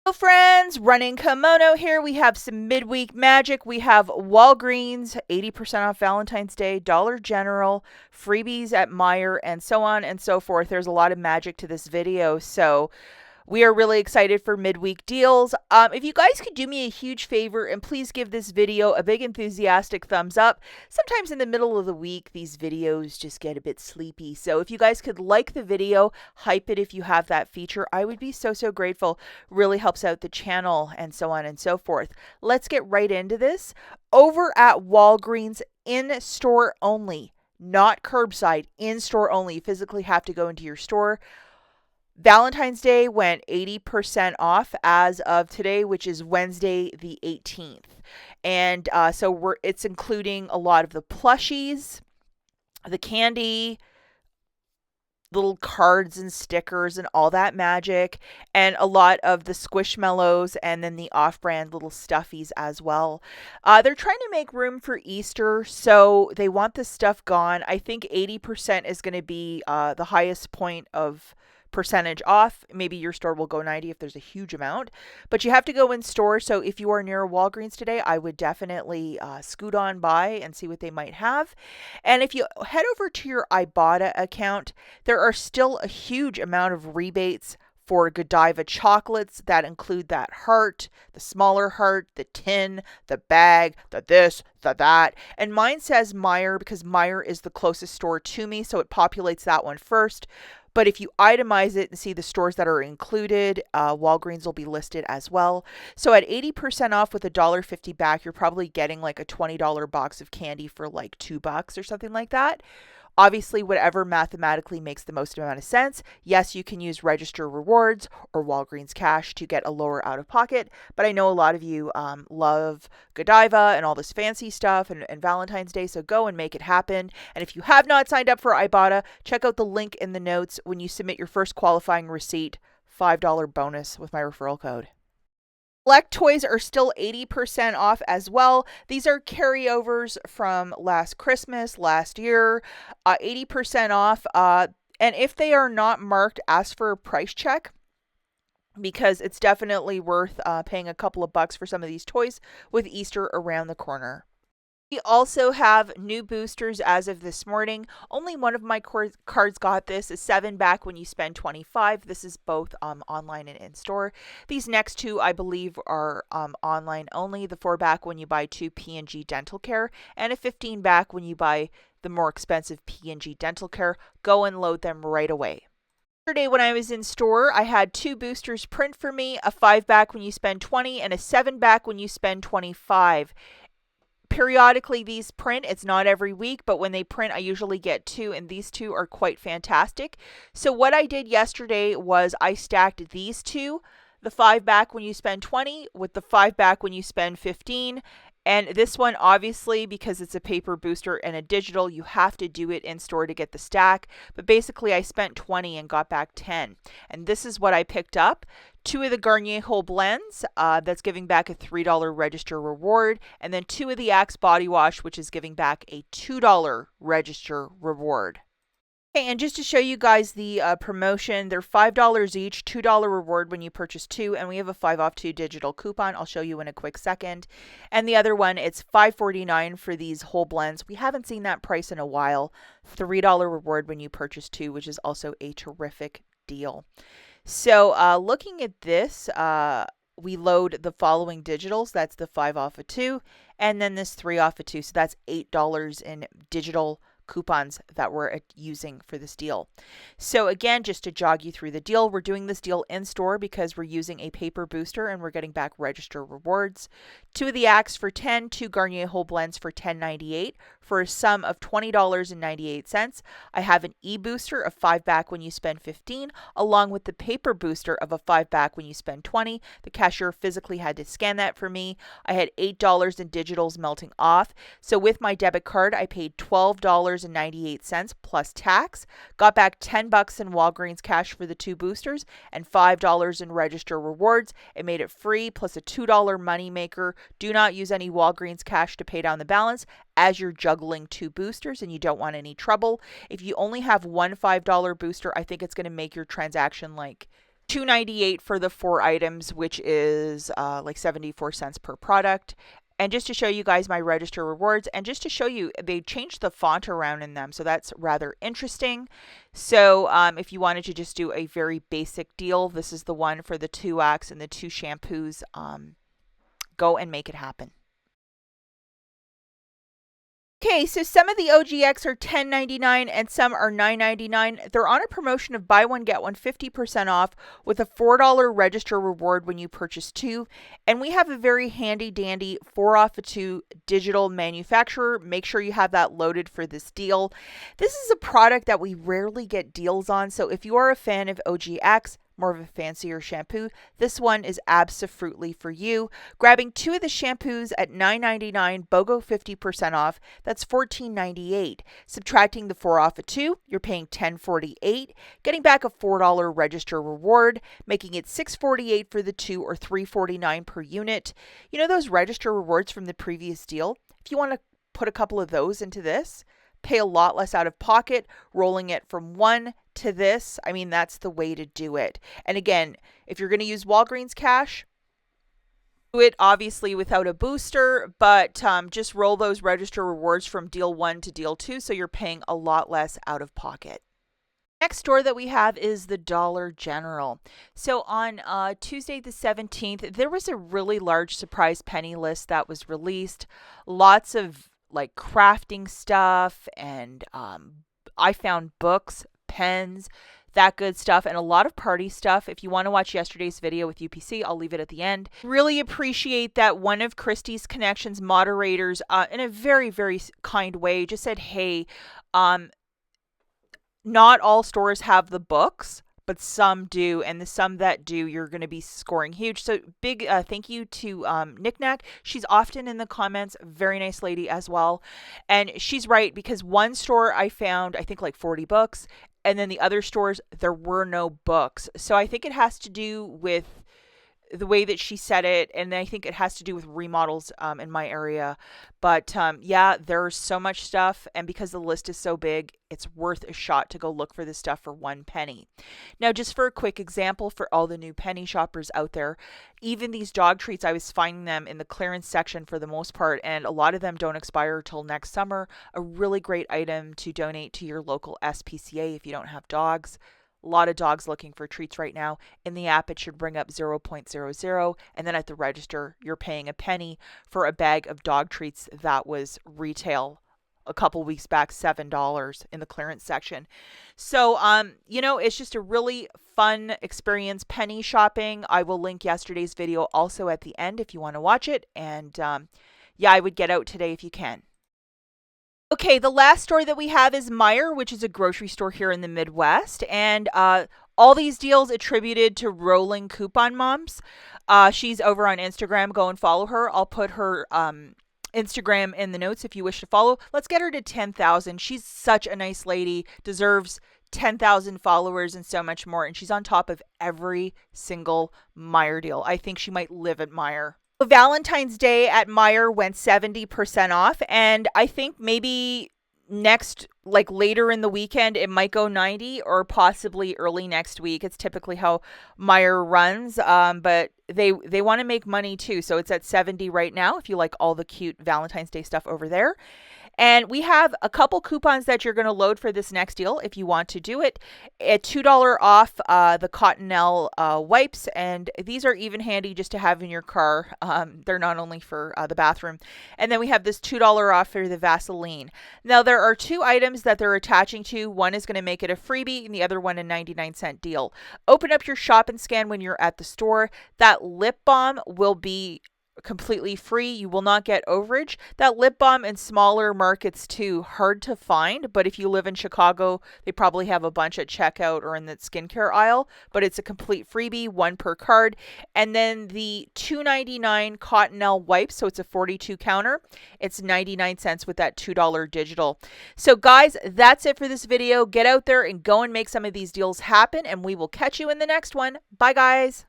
Hello friends, Running Kimono here. We have some midweek magic. We have Walgreens, 80% off Valentine's Day, Dollar General, freebies at Meijer, and so on and so forth. There's a lot of magic to this video, so we are really excited for midweek deals. If you guys could do me a huge favor and please give this video a big enthusiastic thumbs up. Sometimes in the middle of the week, these videos just get a bit sleepy. So if you guys could like the video, hype it if you have that feature, I would be so grateful. Really helps out the channel and so on and so forth. Let's get right into this. Over at Walgreens, in store only, not curbside, in store only. You physically have to go into your store. Valentine's Day went 80% off as of today, which is Wednesday the 18th. And so it's including a lot of the plushies, the candy, little cards and stickers and all that magic, and a lot of the Squishmallows and then the off-brand little stuffies as well. They're trying to make room for Easter, so they want this stuff gone. I think 80% is going to be the highest point of percentage off. Maybe your store will go 90 if there's a huge amount, but you have to go in store. So if you are near a Walgreens today, I would definitely scoot on by and see what they might have. And if you head over to your IBOTTA account, there are still a huge amount of rebates for Godiva chocolates that include that heart, the smaller heart, the tin, the bag, the this, the that. And mine says Meijer because Meijer is the closest store to me, so it populates that one first. But if you itemize it and see the stores that are included, Walgreens will be listed as well. So at 80% off with $1.50 back, you're probably getting like a $20 box of candy for like $2 or something like that. Obviously, whatever mathematically makes the most amount of sense. Yes, you can use Register Rewards or Walgreens Cash to get a lower out-of-pocket, but I know a lot of you love Godiva and all this fancy stuff and Valentine's Day, so go and make it happen. And if you have not signed up for IBOTTA, check out the link in the notes. When you submit your first qualifying receipt, $5 bonus with my referral code. Select toys are still 80% off as well. These are carryovers from last Christmas, last year, 80% off. And if they are not marked, ask for a price check because it's definitely worth paying a couple of bucks for some of these toys with Easter around the corner. We also have new boosters as of this morning. Only one of my cards got this, a 7 back when you spend 25. This is both online and in store. These next two, I believe, are online only. The 4 back when you buy 2 P&G Dental Care, and a 15 back when you buy the more expensive P&G Dental Care. Go and load them right away. Yesterday when I was in store, I had 2 boosters print for me, a 5 back when you spend 20 and a 7 back when you spend 25. Periodically these print. It's not every week, but when they print I usually get 2, and these 2 are quite fantastic. So what I did yesterday was I stacked these 2, the 5 back when you spend 20 with the 5 back when you spend 15. And this one, obviously, because it's a paper booster and a digital, you have to do it in store to get the stack. But basically, I spent 20 and got back 10. And this is what I picked up. 2 of the Garnier whole blends, that's giving back a $3 register reward. And then 2 of the Axe body wash, which is giving back a $2 register reward. And just to show you guys the promotion, they're $5 each, $2 reward when you purchase 2, and we have a 5 off 2 digital coupon. I'll show you in a quick second. And the other one, it's $5.49 for these whole blends. We haven't seen that price in a while. $3 reward when you purchase 2, which is also a terrific deal. So looking at this, we load the following digitals. That's the 5 off of 2, and then this 3 off of 2. So that's $8 in digital coupons that we're using for this deal. So again, just to jog you through the deal, we're doing this deal in store because we're using a paper booster and we're getting back register rewards. 2 of the Axe for 10, 2 Garnier whole blends for $10.98 for a sum of $20.98. I have an e-booster of 5 back when you spend 15, along with the paper booster of a 5 back when you spend 20. The cashier physically had to scan that for me. I had $8 in digitals melting off. So with my debit card, I paid $12.98 plus tax, got back $10 in Walgreens cash for the 2 boosters, and $5 in register rewards. It made it free plus a $2 money maker. Do not use any Walgreens cash to pay down the balance, as you're juggling 2 boosters and you don't want any trouble. If you only have one $5 booster, I think it's going to make your transaction like $2.98 for the 4 items, which is like 74 cents per product. And just to show you guys my register rewards, and just to show you, they changed the font around in them, so that's rather interesting. So if you wanted to just do a very basic deal, this is the one for the 2 Axe and the 2 shampoos. Go and make it happen. Okay, so some of the OGX are $10.99 and some are $9.99. They're on a promotion of buy one, get one 50% off with a $4 register reward when you purchase 2. And we have a very handy dandy 4 off of 2 digital manufacturer. Make sure you have that loaded for this deal. This is a product that we rarely get deals on, so if you are a fan of OGX, more of a fancier shampoo, this one is abso-fruitly for you. Grabbing 2 of the shampoos at $9.99, BOGO 50% off, that's $14.98. Subtracting the 4 off of 2, you're paying $10.48, getting back a $4 register reward, making it $6.48 for the 2 or $3.49 per unit. You know those register rewards from the previous deal? If you want to put a couple of those into this, pay a lot less out of pocket, rolling it from one to this. I mean, that's the way to do it. And again, if you're going to use Walgreens cash, do it obviously without a booster, but just roll those register rewards from deal 1 to deal 2, so you're paying a lot less out of pocket. Next store that we have is the Dollar General. So on Tuesday the 17th, there was a really large surprise penny list that was released. Lots of like crafting stuff, and I found books, pens, that good stuff, and a lot of party stuff. If you want to watch yesterday's video with UPC, I'll leave it at the end. Really appreciate that one of Christie's Connections moderators, in a very, very kind way, just said, hey, not all stores have the books, but some do, and the some that do, you're going to be scoring huge. So big thank you to Knickknack. She's often in the comments, very nice lady as well. And she's right, because one store I found, I think like 40 books, and then the other stores, there were no books. So I think it has to do with the way that she said it, and I think it has to do with remodels in my area. But yeah, there's so much stuff, and because the list is so big, it's worth a shot to go look for this stuff for 1 penny. Now, just for a quick example for all the new penny shoppers out there, even these dog treats, I was finding them in the clearance section for the most part, and a lot of them don't expire till next summer. A really great item to donate to your local SPCA if you don't have dogs. A lot of dogs looking for treats right now. In the app, it should bring up 0.00, and then at the register, you're paying a penny for a bag of dog treats that was retail a couple weeks back, $7 in the clearance section. So, you know, it's just a really fun experience penny shopping. I will link yesterday's video also at the end if you want to watch it. And yeah, I would get out today if you can. Okay, the last store that we have is Meijer, which is a grocery store here in the Midwest. And all these deals attributed to Rolling Coupon Moms. She's over on Instagram. Go and follow her. I'll put her Instagram in the notes if you wish to follow. Let's get her to 10,000. She's such a nice lady, deserves 10,000 followers and so much more. And she's on top of every single Meijer deal. I think she might live at Meijer. Valentine's Day at Meijer went 70% off, and I think maybe next, like later in the weekend, it might go 90 or possibly early next week. It's typically how Meijer runs, but they want to make money too, so it's at 70 right now if you like all the cute Valentine's Day stuff over there. And we have a couple coupons that you're going to load for this next deal if you want to do it. At $2 off the Cottonelle wipes, and these are even handy just to have in your car. They're not only for the bathroom. And then we have this $2 off for the Vaseline. Now, there are 2 items that they're attaching to. One is going to make it a freebie, and the other one a 99-cent deal. Open up your shop and scan when you're at the store. That lip balm will be completely free. You will not get overage. That lip balm in smaller markets too, hard to find, but if you live in Chicago, they probably have a bunch at checkout or in the skincare aisle, but it's a complete freebie, 1 per card. And then the $2.99 Cottonelle wipes, so it's a 42 counter. It's 99 cents with that $2 digital. So guys, that's it for this video. Get out there and go and make some of these deals happen, and we will catch you in the next one. Bye guys.